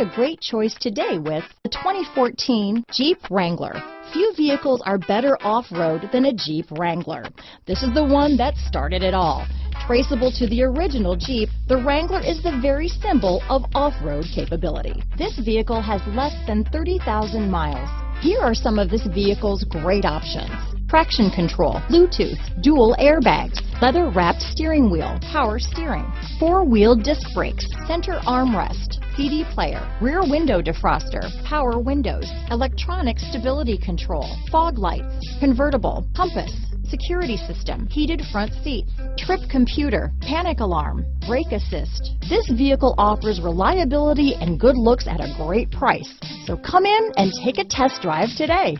a great choice today with the 2014 Jeep Wrangler. Few vehicles are better off-road than a Jeep Wrangler. This is the one that started it all. Traceable to the original Jeep, the Wrangler is the very symbol of off-road capability. This vehicle has less than 30,000 miles. Here are some of this vehicle's great options: traction control, Bluetooth, dual airbags, leather-wrapped steering wheel, power steering, four-wheel disc brakes, center armrest, CD player, rear window defroster, power windows, electronic stability control, fog lights, convertible, compass, security system, heated front seats, trip computer, panic alarm, brake assist. This vehicle offers reliability and good looks at a great price. So come in and take a test drive today.